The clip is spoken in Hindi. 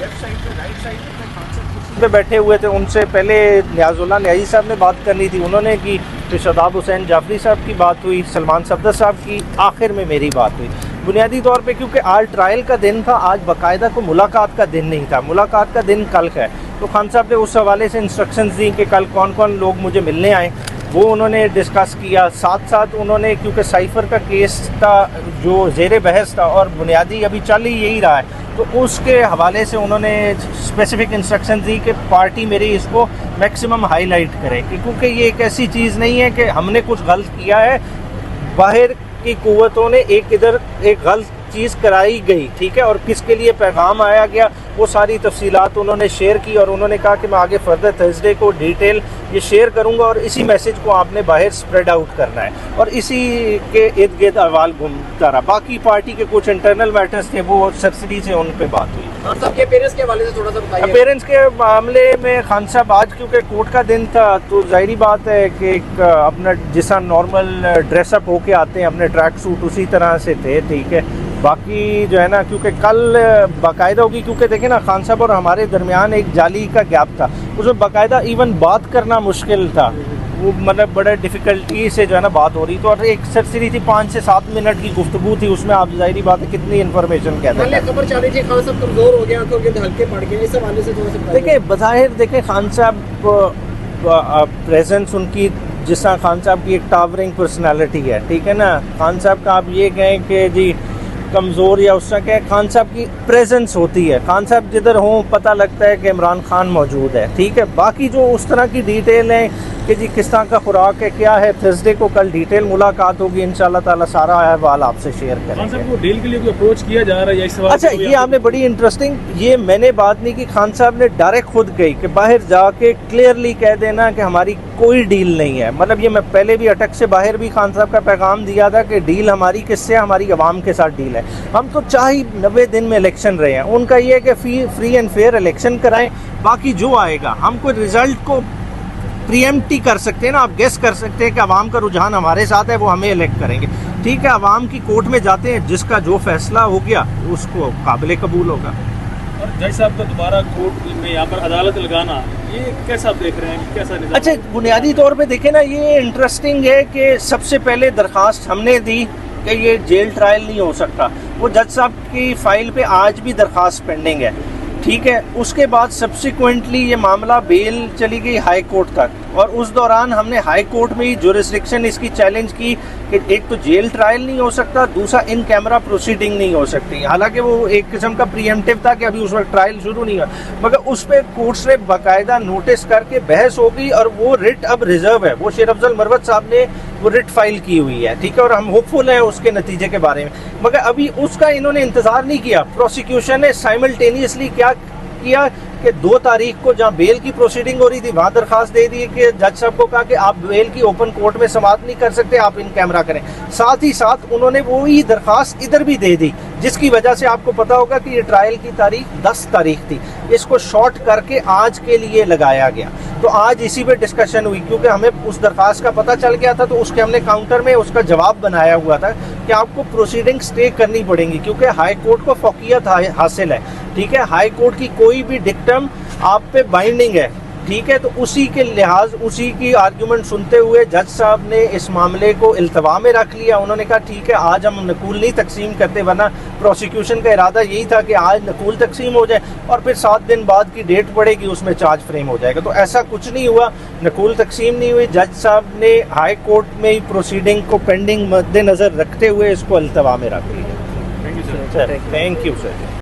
लेफ्ट साइड पे, राइट साइड पे बैठे हुए थे, उनसे पहले नियाज़ुल्लाह न्याजी साहब ने बात करनी थी, उन्होंने की, फिर शादाब हुसैन जाफरी साहब की बात हुई, सलमान सफदर साहब की, आखिर में मेरी बात हुई। बुनियादी तौर पे क्योंकि आज ट्रायल का दिन था, आज बाकायदा को मुलाकात का दिन नहीं था, मुलाकात का दिन कल का है, तो खान साहब ने उस हवाले से इंस्ट्रक्शंस दी कि कल कौन कौन लोग मुझे मिलने आए, वो उन्होंने डिस्कस किया। साथ साथ उन्होंने, क्योंकि साइफ़र का केस था जो ज़ेर बहस था और बुनियादी अभी चल ही यही रहा है, तो उसके हवाले से उन्होंने स्पेसिफिक इंस्ट्रक्शन दी कि पार्टी मेरी इसको मैक्सिमम हाईलाइट करे, क्योंकि ये एक ऐसी चीज़ नहीं है कि हमने कुछ गलत किया है, बाहर की कुव्वतों ने इधर एक गलत चीज़ कराई गई, ठीक है, और किसके लिए पैगाम आया गया, वो सारी तफसीलात उन्होंने शेयर की। और उन्होंने कहा कि मैं आगे फर्दर थर्सडे को डिटेल ये शेयर करूंगा और इसी मैसेज को आपने बाहर स्प्रेड आउट करना है, और इसी के इर्द गिर्द अहवाल घूमता रहा। बाकी पार्टी के कुछ इंटरनल मैटर्स थे, वो सरसरी से उन पर बात हुई। सबके पेरेंट्स के हवाले से थोड़ा सा बताइए। पेरेंट्स के मामले में खान साहब आज क्योंकि कोर्ट का दिन था, तो जाहिर बात है कि एक अपना जिस नॉर्मल ड्रेसअप होके आते हैं, अपने ट्रैक सूट उसी तरह से थे, ठीक है। बाकी जो है ना, क्योंकि कल बाकायदा होगी, क्योंकि देखें ना, खान साहब और हमारे दरमियान एक जाली का गैप था, उसमें बाकायदा इवन बात करना मुश्किल था, वो मतलब बड़े डिफ़िकल्टी से जो है ना बात हो रही। तो और एक सरसरी थी 5 से 7 मिनट की गुफ्तगू थी, उसमें आप जाहिर बात है कितनी इन्फॉर्मेशन कहते हैं। खबर चल रही थी खान साहब कमज़ोर हो गया, तो हल्के पड़ गए, इस हवाले से थोड़ा सा देखिए, बज़ाहिर देखें खान साहब प्रेजेंस उनकी, जिस तरह खान साहब की एक टावरिंग पर्सनालिटी है, ठीक है ना, खान साहब का आप ये कहें कि जी कमज़ोर या उसका क्या, खान साहब की प्रेजेंस होती है, खान साहब जिधर हों पता लगता है कि इमरान खान मौजूद है, ठीक है। बाकी जो उस तरह की डिटेल है कि जी किस तरह का खुराक है, क्या है, थर्सडे को कल डिटेल मुलाकात होगी, इंशाल्लाह ताला सारा अहवाल आपसे शेयर करेंगे। खान साहब को डील के लिए कोई अप्रोच किया जा रहा है या इस सवाल? अच्छा, ये आपने बड़ी इंटरेस्टिंग, ये मैंने बात नहीं की, खान साहब ने डायरेक्ट खुद गई कि बाहर जाके क्लियरली कह देना कि हमारी कोई डील नहीं है। मतलब ये मैं पहले भी अटक से बाहर भी खान साहब का पैगाम दिया था कि डील हमारी किससे, हमारी आवाम के साथ डील है। हम तो चाहे 90 दिन में इलेक्शन रहे हैं, उनका ये है कि फ्री एंड फेयर इलेक्शन कराएं, बाकी जो आएगा हम कोई रिजल्ट को प्रीएम्प्ट ही कर सकते हैं ना, आप गेस कर सकते हैं कि आवाम का रुझान हमारे साथ है, वो हमें इलेक्ट करेंगे, ठीक है। आवाम की कोर्ट में जाते हैं, जिसका जो फैसला हो गया उसको काबिल कबूल होगा। और जज साहब का दोबारा कोर्ट में यहाँ पर अदालत लगाना, ये कैसा आप देख रहे हैं, कैसा निज़ाम? अच्छा, बुनियादी तौर पे देखें ना, ये इंटरेस्टिंग है कि सबसे पहले दरख्वास्त हमने दी कि ये जेल ट्रायल नहीं हो सकता, वो जज साहब की फ़ाइल पे आज भी दरख्वास्त पेंडिंग है, ठीक है। उसके बाद सब्सिक्वेंटली ये मामला बेल चली गई हाई कोर्ट तक, और उस दौरान हमने हाई कोर्ट में ही जुरिस्डिक्शन इसकी चैलेंज की कि एक तो जेल ट्रायल नहीं हो सकता, दूसरा इन कैमरा प्रोसीडिंग नहीं हो सकती। हालांकि वो एक किस्म का प्रीएम्प्टिव था कि अभी उस वक्त ट्रायल शुरू नहीं हुआ, मगर उस पर कोर्ट्स ने बाकायदा नोटिस करके बहस हो गई, और वो रिट अब रिजर्व है, वो शेर अफजल मरवत साहब ने वो रिट फाइल की हुई है, ठीक है, और हम होपफुल हैं उसके नतीजे के बारे में। मगर अभी उसका इन्होंने इंतज़ार नहीं किया, प्रोसिक्यूशन ने साइमल्टेनियसली क्या किया कि 2 तारीख को जहाँ बेल की प्रोसीडिंग हो रही थी, वहाँ दरखास्त दे दी कि जज साहब को कहा कि आप बेल की ओपन कोर्ट में समाअत नहीं कर सकते, आप इन कैमरा करें। साथ ही साथ उन्होंने वही दरखास्त इधर भी दे दी, जिसकी वजह से आपको पता होगा कि ये ट्रायल की तारीख 10 तारीख थी, इसको शॉर्ट करके आज के लिए लगाया गया। तो आज इसी पे डिस्कशन हुई, क्योंकि हमें उस दरखास्त का पता चल गया था, तो उसके हमने काउंटर में उसका जवाब बनाया हुआ था कि आपको प्रोसीडिंग स्टे करनी पड़ेंगी, क्योंकि हाई कोर्ट को फौकियत हासिल है, ठीक है। हाई कोर्ट की कोई भी डिक्टम आप पे बाइंडिंग है, ठीक है। तो उसी के लिहाज, उसी की आर्ग्यूमेंट सुनते हुए जज साहब ने इस मामले को इल्तवा में रख लिया। उन्होंने कहा ठीक है, आज हम नकूल नहीं तकसीम करते, वरना प्रोसिक्यूशन का इरादा यही था कि आज नकूल तकसीम हो जाए और फिर 7 दिन बाद की डेट पड़ेगी, उसमें चार्ज फ्रेम हो जाएगा। तो ऐसा कुछ नहीं हुआ, नकूल तकसीम नहीं हुई। जज साहब ने हाई कोर्ट में ही प्रोसीडिंग को पेंडिंग मद्देनज़र रखते हुए इसको इल्तवा में रख लिया। Thank you sir. Thank you sir.